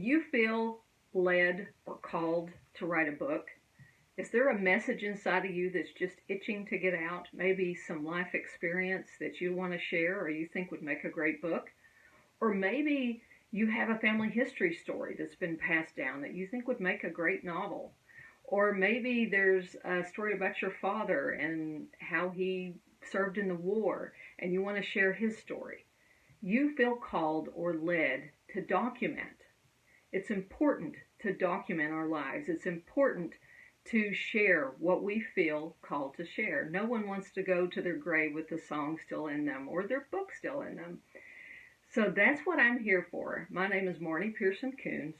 you feel led or called to write a book? Is there a message inside of you that's just itching to get out? Maybe some life experience that you want to share or you think would make a great book? Or maybe you have a family history story that's been passed down that you think would make a great novel. Or maybe there's a story about your father and how he served in the war and you want to share his story. You feel called or led to document. It's important to document our lives. It's important to share what we feel called to share. No one wants to go to their grave with the song still in them or their book still in them. So that's what I'm here for. My name is Marnie Pearson Coons,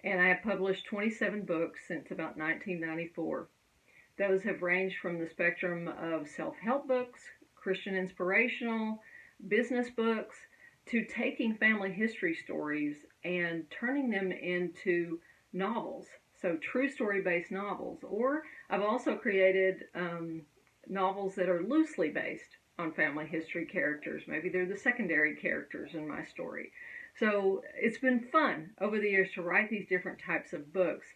and I have published 27 books since about 1994. Those have ranged from the spectrum of self-help books, Christian inspirational, business books, to taking family history stories and turning them into novels. So true story-based novels. Or I've also created novels that are loosely based on family history characters. Maybe they're the secondary characters in my story. So it's been fun over the years to write these different types of books.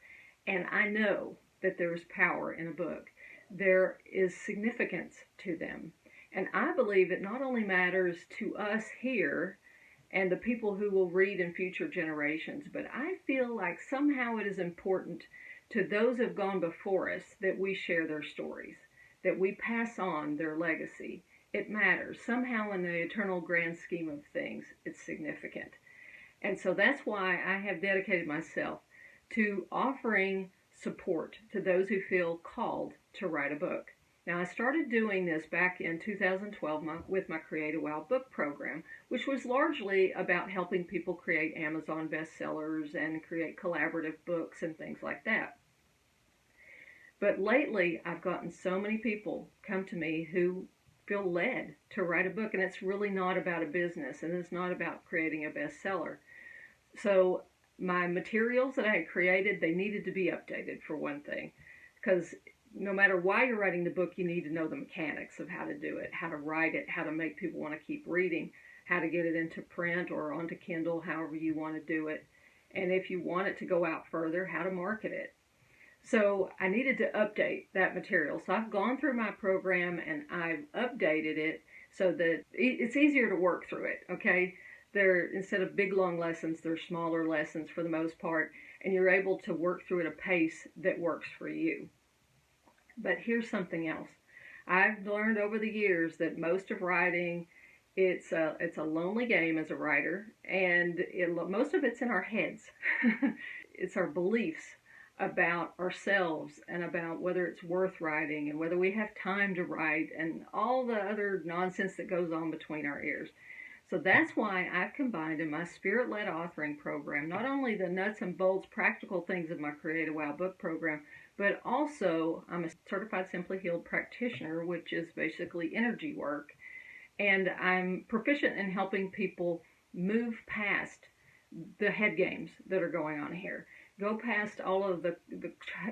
And I know that there is power in a book. There is significance to them. And I believe it not only matters to us here and the people who will read in future generations, but I feel like somehow it is important to those who have gone before us that we share their stories, that we pass on their legacy. It matters. Somehow in the eternal grand scheme of things, it's significant. And so that's why I have dedicated myself to offering support to those who feel called to write a book. Now, I started doing this back in 2012 with my Create a Wow book program, which was largely about helping people create Amazon bestsellers and create collaborative books and things like that. But lately, I've gotten so many people come to me who feel led to write a book, and it's really not about a business, and it's not about creating a bestseller. So my materials that I had created, they needed to be updated for one thing, because no matter why you're writing the book, you need to know the mechanics of how to do it, how to write it, how to make people want to keep reading, how to get it into print or onto Kindle, however you want to do it. And if you want it to go out further, how to market it. So I needed to update that material. So I've gone through my program and I've updated it so that it's easier to work through it, okay? Instead of big long lessons, they're smaller lessons for the most part, and you're able to work through at a pace that works for you. But here's something else. I've learned over the years that most of writing, it's a lonely game as a writer, and most of it's in our heads. It's our beliefs about ourselves and about whether it's worth writing and whether we have time to write and all the other nonsense that goes on between our ears. So that's why I've combined in my Spirit-Led Authoring program not only the nuts and bolts practical things of my Create a Wow book program, but also I'm a certified Simply Healed practitioner, which is basically energy work. And I'm proficient in helping people move past the head games that are going on here. Go past all of the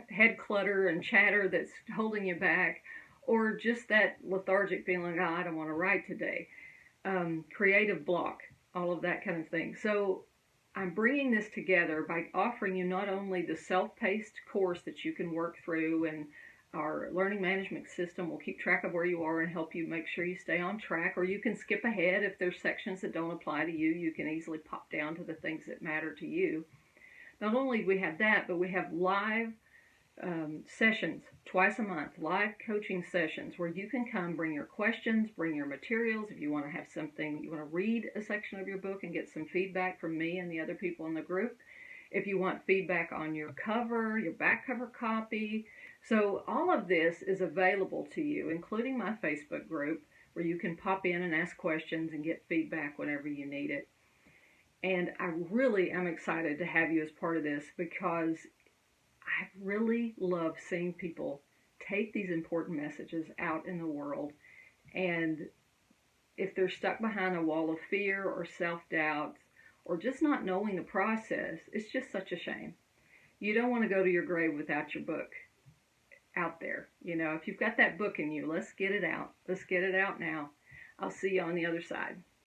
head clutter and chatter that's holding you back, or just that lethargic feeling, I don't want to write today. Creative block, all of that kind of thing. So I'm bringing this together by offering you not only the self-paced course that you can work through, and our learning management system will keep track of where you are and help you make sure you stay on track, or you can skip ahead if there's sections that don't apply to you. You can easily pop down to the things that matter to you. Not only do we have that, but we have live sessions twice a month, live coaching sessions where you can come, bring your questions, bring your materials. If you want to have something, you want to read a section of your book and get some feedback from me and the other people in the group. If you want feedback on your cover, your back cover copy. So all of this is available to you, including my Facebook group, where you can pop in and ask questions and get feedback whenever you need it. And I really am excited to have you as part of this, because I really love seeing people take these important messages out in the world. And if they're stuck behind a wall of fear or self-doubt or just not knowing the process, it's just such a shame. You don't want to go to your grave without your book out there. You know, if you've got that book in you, let's get it out. Let's get it out now. I'll see you on the other side.